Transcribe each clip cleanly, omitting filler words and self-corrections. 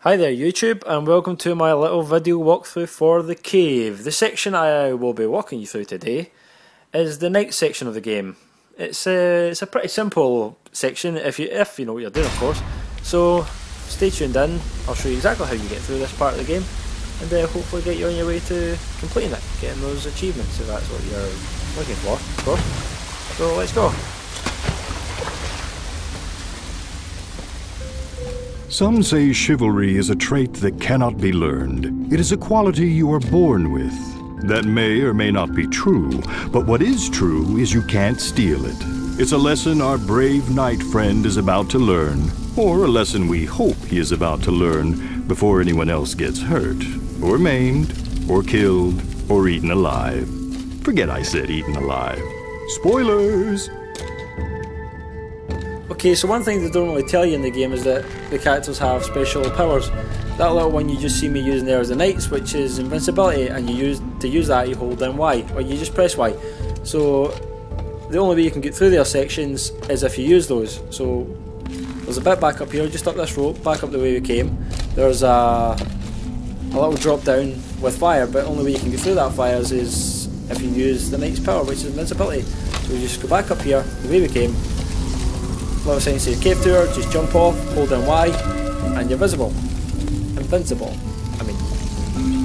Hi there YouTube, and welcome to my little video walkthrough for the cave. The section I will be walking you through today is the night section of the game. It's a pretty simple section if you know what you're doing, of course. So stay tuned in. I'll show you exactly how you get through this part of the game, and hopefully get you on your way to completing it, getting those achievements if that's what you're looking for, of course. So let's go. Some say chivalry is a trait that cannot be learned. It is a quality you are born with. That may or may not be true, but what is true is you can't steal it. It's a lesson our brave knight friend is about to learn, or a lesson we hope he is about to learn before anyone else gets hurt, or maimed, or killed, or eaten alive. Forget I said eaten alive. Spoilers! Okay, so one thing they don't really tell you in the game is that the characters have special powers. That little one you just see me using there is the Knight's, which is invincibility, and to use that you hold down Y, or you just press Y. So the only way you can get through their sections is if you use those. So there's a bit back up here, just up this rope, back up the way we came. There's a little drop down with fire, but the only way you can get through that fire is if you use the Knight's power, which is invincibility. So we just go back up here, the way we came. Little sign says cave tour, just jump off, hold down Y, and you're visible. Invincible, I mean.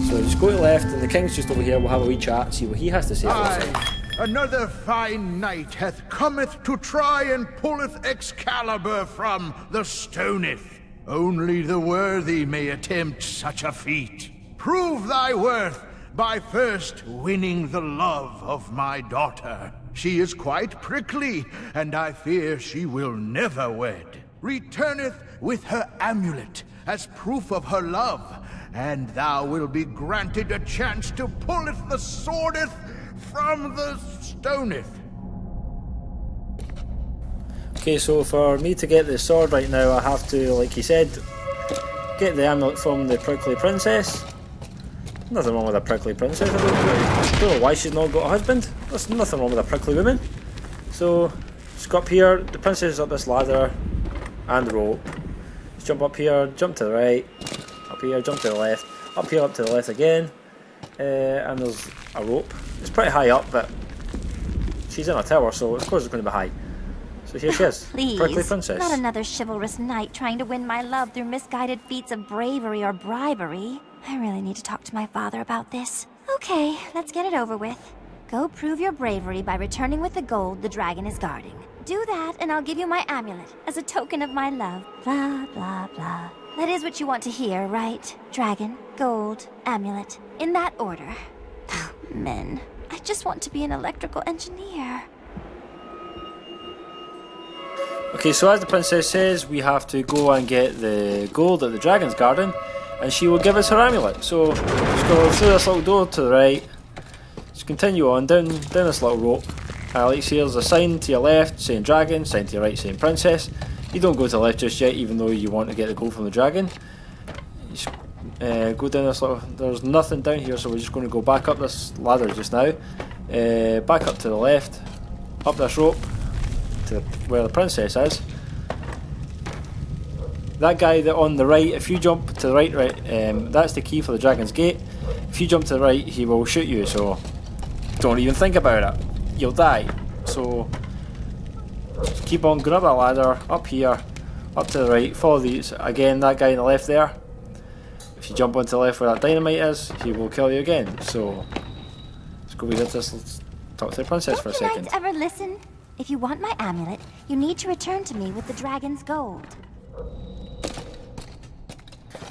So just go to the left, and the king's just over here, we'll have a wee chat, see what he has to say for himself. Another fine knight hath cometh to try and pulleth Excalibur from the stoneth. Only the worthy may attempt such a feat. Prove thy worth by first winning the love of my daughter. She is quite prickly, and I fear she will never wed. Returneth with her amulet as proof of her love, and thou wilt be granted a chance to pulleth the swordeth from the stoneth. Okay, so for me to get the sword right now, I have to, like he said, get the amulet from the prickly princess. Nothing wrong with a prickly princess. I don't know why she's not got a husband. There's nothing wrong with a prickly woman. So, just go up here. The princess is up this ladder and the rope. Just jump up here, jump to the right. Up here, jump to the left. Up here, up to the left again. And there's a rope. It's pretty high up, but she's in a tower, so of course it's going to be high. So here she is, Please, prickly princess. Not another chivalrous knight trying to win my love through misguided feats of bravery or bribery. I really need to talk to my father about this. Okay, let's get it over with. Go prove your bravery by returning with the gold the dragon is guarding. Do that, and I'll give you my amulet as a token of my love. Blah, blah, blah. That is what you want to hear, right? Dragon, gold, amulet. In that order. Men. I just want to be an electrical engineer. Okay, so as the princess says, we have to go and get the gold at the dragon's garden, and she will give us her amulet. So just go through this little door to the right, just continue on down this little rope. Like you see, there's a sign to your left saying dragon, sign to your right saying princess. You don't go to the left just yet, even though you want to get the gold from the dragon. Just go down this little, there's nothing down here, so we're just going to go back up this ladder just now. Back up to the left, up this rope to where the princess is. That guy that on the right, if you jump to the right, that's the key for the dragon's gate. If you jump to the right, he will shoot you, so don't even think about it. You'll die. So just keep on going up that ladder, up here, up to the right, follow these. Again, that guy on the left there, if you jump onto the left where that dynamite is, he will kill you again. So let's go with this. Let's talk to the princess for a second. Don't ever listen? If you want my amulet, you need to return to me with the dragon's gold.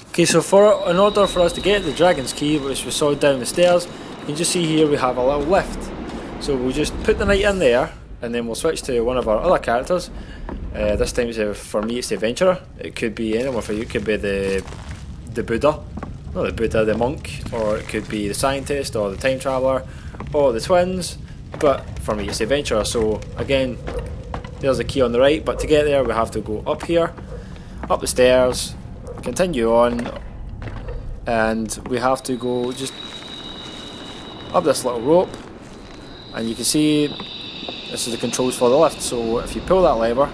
Okay, so in order for us to get the dragon's key, which we saw down the stairs, you can just see here we have a little lift. So we'll just put the knight in there, and then we'll switch to one of our other characters. This time for me it's the adventurer. It could be anyone for you. It could be the Buddha, not the Buddha, the monk, or it could be the scientist, or the time traveller, or the twins. But for me it's the adventurer. So again, there's the key on the right, but to get there we have to go up here, up the stairs, continue on, and we have to go just up this little rope, and you can see this is the controls for the lift. So if you pull that lever,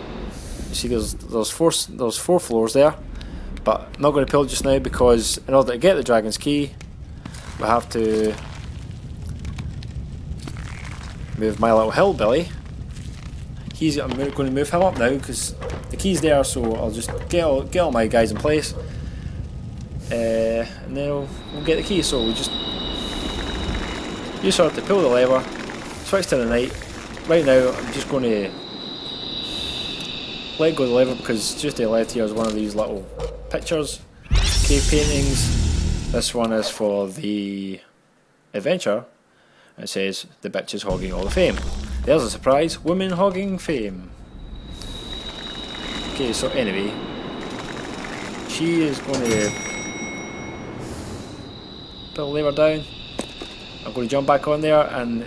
you see there's four floors there. but I'm not going to pull it just now because in order to get the dragon's key we have to move my little hillbilly. I'm going to move him up now because the key's there, so I'll just get all my guys in place, and then we'll get the key. So we just have to pull the lever, switch to the night. Right now I'm just going to let go of the lever because just to the left here is one of these little pictures, cave paintings. This one is for the adventure. It says the bitch is hogging all the fame. There's a surprise, women hogging fame. Okay, so anyway, she is going to put the lever down. I'm going to jump back on there, and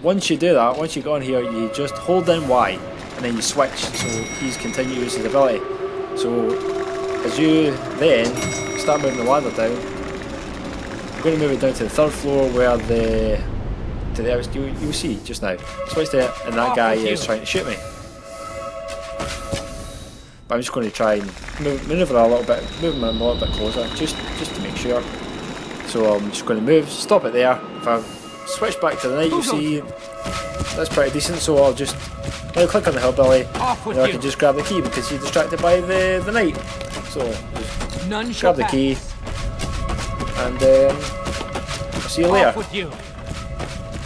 once you do that, once you go on here, you just hold down Y and then you switch, so he's continuous his ability. So as you then start moving the ladder down, I'm going to move it down to the 3rd floor where you'll see just now. Switch to it, and that guy is trying to shoot me. But I'm just going to try and manoeuvre a little bit, move him a little bit closer, just to make sure. So I'm just going to stop it there. If I switch back to the night, you'll see that's pretty decent. So I'll just now click on the hillbilly, and I can just grab the key because he's distracted by the night. So just grab the key, and I'll see you later.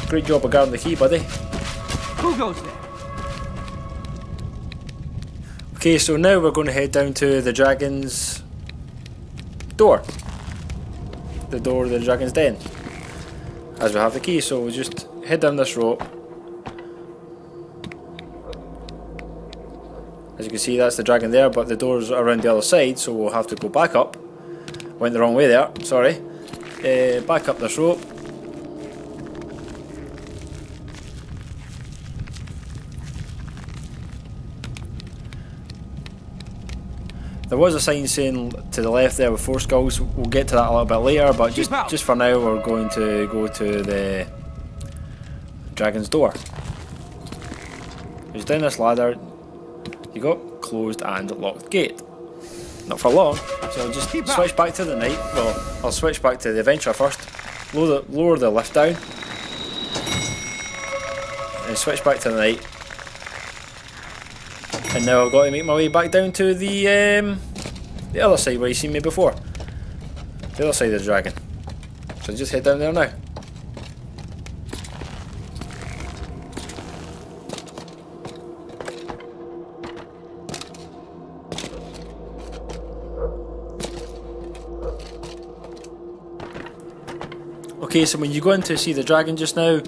Great job of grabbing the key, buddy. Who goes there? Okay, so now we're going to head down to the dragon's door. The door of the dragon's den. As we have the key, so we'll just head down this rope. As you can see, that's the dragon there, but the door's around the other side, so we'll have to go back up. Went the wrong way there, sorry. Back up this rope. There was a sign saying to the left there with 4 skulls. We'll get to that a little bit later, but just for now we're going to go to the dragon's door. Just down this ladder, you got closed and locked gate. Not for long, so I'll just switch back to the night. Well, I'll switch back to the adventure first. Lower the lift down, and switch back to the night. And now I've got to make my way back down to the other side where you seen me before. The other side of the dragon. So just head down there now. Okay, so when you go in to see the dragon just now,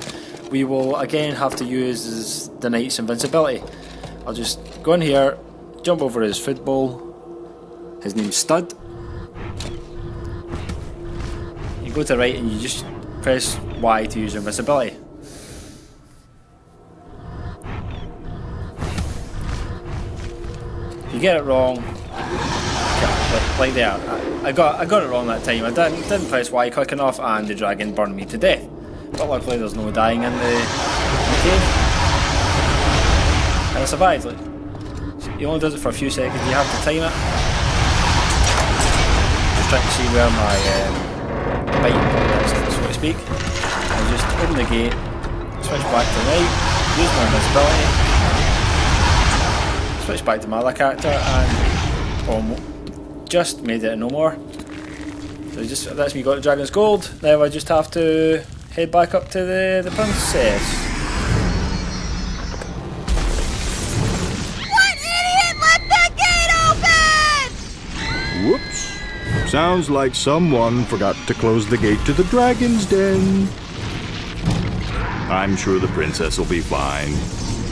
we will again have to use the knight's invincibility. I'll just go in here, jump over his food bowl. His name's Stud. You go to the right and you just press Y to use your invincibility. If you get it wrong, like there, I got it wrong that time. I didn't press Y quick enough, and the dragon burned me to death. But luckily, there's no dying in the cave. And I survived. Like, he only does it for a few seconds. You have to time it. Just trying to see where my biting point is, so to speak. I just open the gate, switch back to right, use my invincibility, switch back to my other character, and just made it no more. So that's me got the dragon's gold. Now I just have to head back up to the princess. Whoops. Sounds like someone forgot to close the gate to the dragon's den. I'm sure the princess will be fine.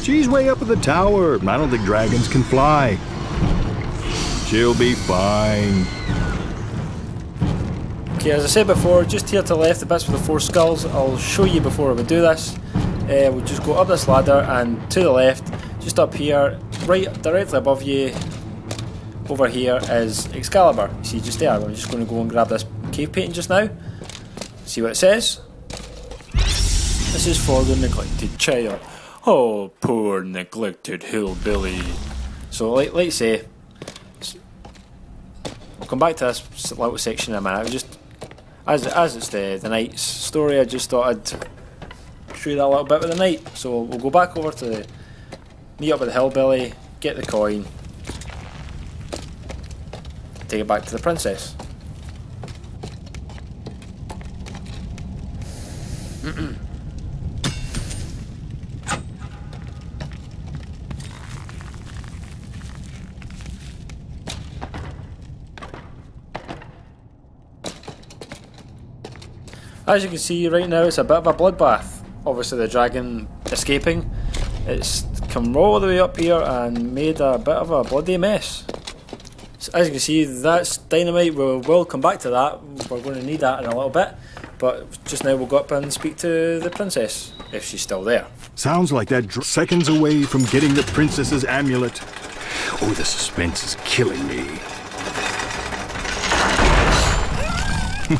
She's way up at the tower. I don't think dragons can fly. She'll be fine. Okay, as I said before, just here to the left, the bits with the 4 skulls, I'll show you before we do this. We'll just go up this ladder and to the left, just up here, right directly above you. Over here is Excalibur. You see just there. I'm just going to go and grab this cave painting just now. See what it says. This is for the neglected child. Oh, poor neglected hillbilly. So, like say, come back to this little section in a minute. Just as it's the knight's story, I just thought I'd show you that a little bit with the knight. So we'll go back over to meet up with the hillbilly, get the coin, take it back to the princess. As you can see right now, it's a bit of a bloodbath. Obviously the dragon escaping. It's come all the way up here and made a bit of a bloody mess. So as you can see, that's dynamite. We'll come back to that. We're going to need that in a little bit. But just now we'll go up and speak to the princess, if she's still there. Sounds like that seconds away from getting the princess's amulet. Oh, the suspense is killing me.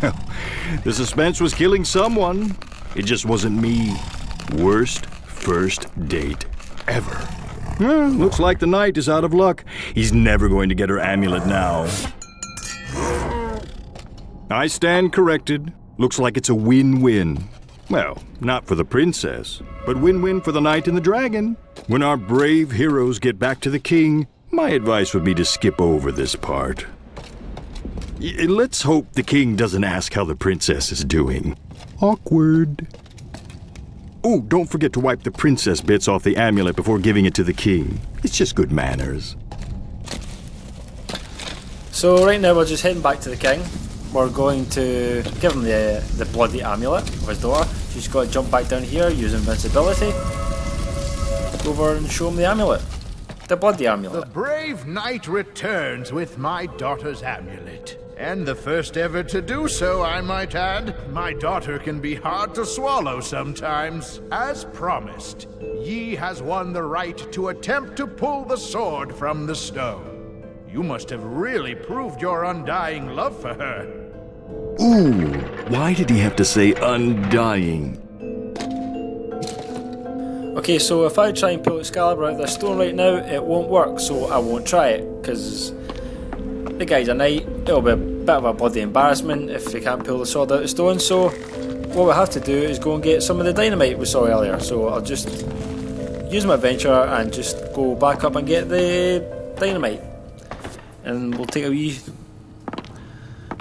Well, the suspense was killing someone. It just wasn't me. Worst first date ever. Well, looks like the knight is out of luck. He's never going to get her amulet now. I stand corrected. Looks like it's a win-win. Well, not for the princess, but win-win for the knight and the dragon. When our brave heroes get back to the king, my advice would be to skip over this part. Let's hope the king doesn't ask how the princess is doing. Awkward. Oh, don't forget to wipe the princess bits off the amulet before giving it to the king. It's just good manners. So right now we're just heading back to the king. We're going to give him the bloody amulet of his daughter. She's got to jump back down here, use invincibility. Go over and show him the amulet. The bloody amulet. The brave knight returns with my daughter's amulet. And the first ever to do so, I might add. My daughter can be hard to swallow sometimes. As promised, Yi has won the right to attempt to pull the sword from the stone. You must have really proved your undying love for her. Ooh, why did he have to say undying? Okay, so if I try and pull Excalibur out of the stone right now, it won't work, so I won't try it, because the guy's a knight. It'll be a bit of a bloody embarrassment if he can't pull the sword out of the stone, so what we have to do is go and get some of the dynamite we saw earlier. So I'll just use my adventure and just go back up and get the dynamite, and we'll take a wee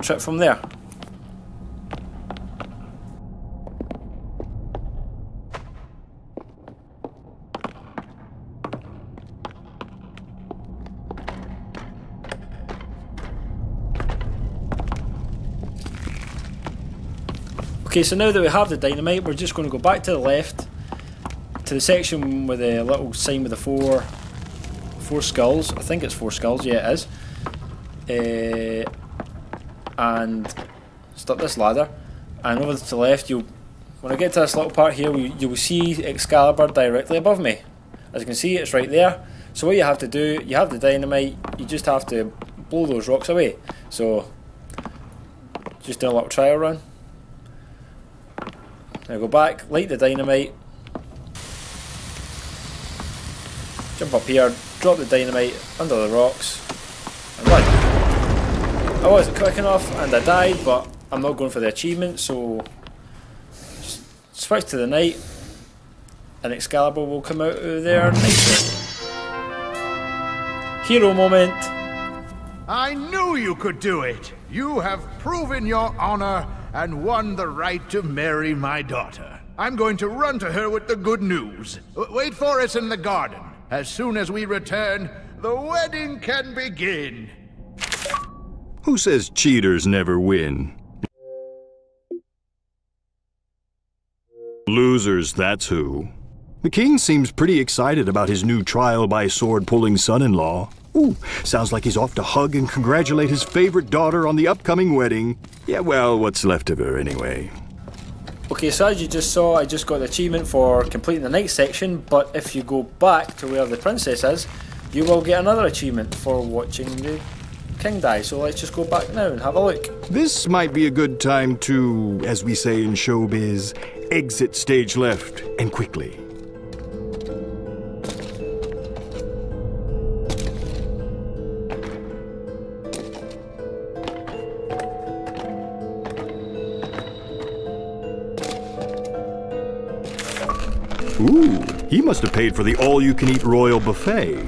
trip from there. Okay, so now that we have the dynamite, we're just going to go back to the left to the section with the little sign with the four skulls. I think it's 4 skulls, yeah it is. And start this ladder, and over to the left, when I get to this little part here, you will see Excalibur directly above me. As you can see, it's right there. So what you have to do, you have the dynamite, you just have to blow those rocks away. So just do a little trial run. Now go back, light the dynamite, jump up here, drop the dynamite under the rocks, and run. I wasn't quick enough and I died, but I'm not going for the achievement, so just switch to the knight and Excalibur will come out of there nicely. Hero moment. I knew you could do it! You have proven your honor and won the right to marry my daughter. I'm going to run to her with the good news. Wait for us in the garden. As soon as we return, the wedding can begin. Who says cheaters never win? Losers, that's who. The king seems pretty excited about his new trial by sword-pulling son-in-law. Ooh, sounds like he's off to hug and congratulate his favorite daughter on the upcoming wedding. Yeah, well, what's left of her anyway. Okay, so as you just saw, I just got the achievement for completing the knight section, but if you go back to where the princess is, you will get another achievement for watching the king die. So let's just go back now and have a look. This might be a good time to, as we say in showbiz, exit stage left, and quickly. Ooh, he must have paid for the all-you-can-eat royal buffet.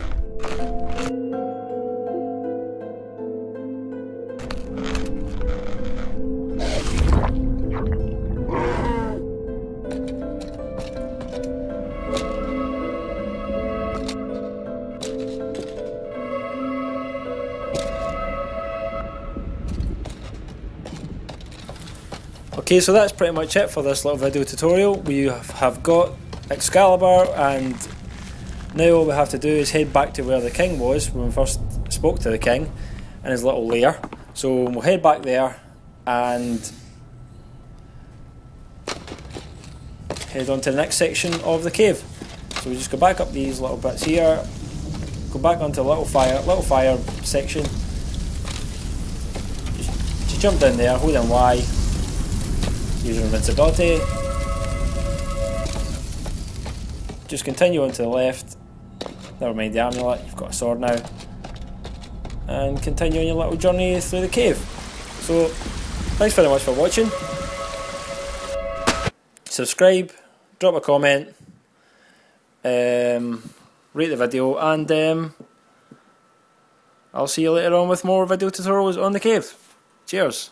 Okay, so that's pretty much it for this little video tutorial. We have got Excalibur, and now all we have to do is head back to where the king was when we first spoke to the king in his little lair. So we'll head back there and head on to the next section of the cave. So we just go back up these little bits here, go back onto the little fire section. Just jump down there, hold down Y. Use your invincibility. Just continue on to the left. Never mind the amulet, you've got a sword now. And continue on your little journey through the cave. So, thanks very much for watching. Subscribe, drop a comment, rate the video, and I'll see you later on with more video tutorials on the cave. Cheers.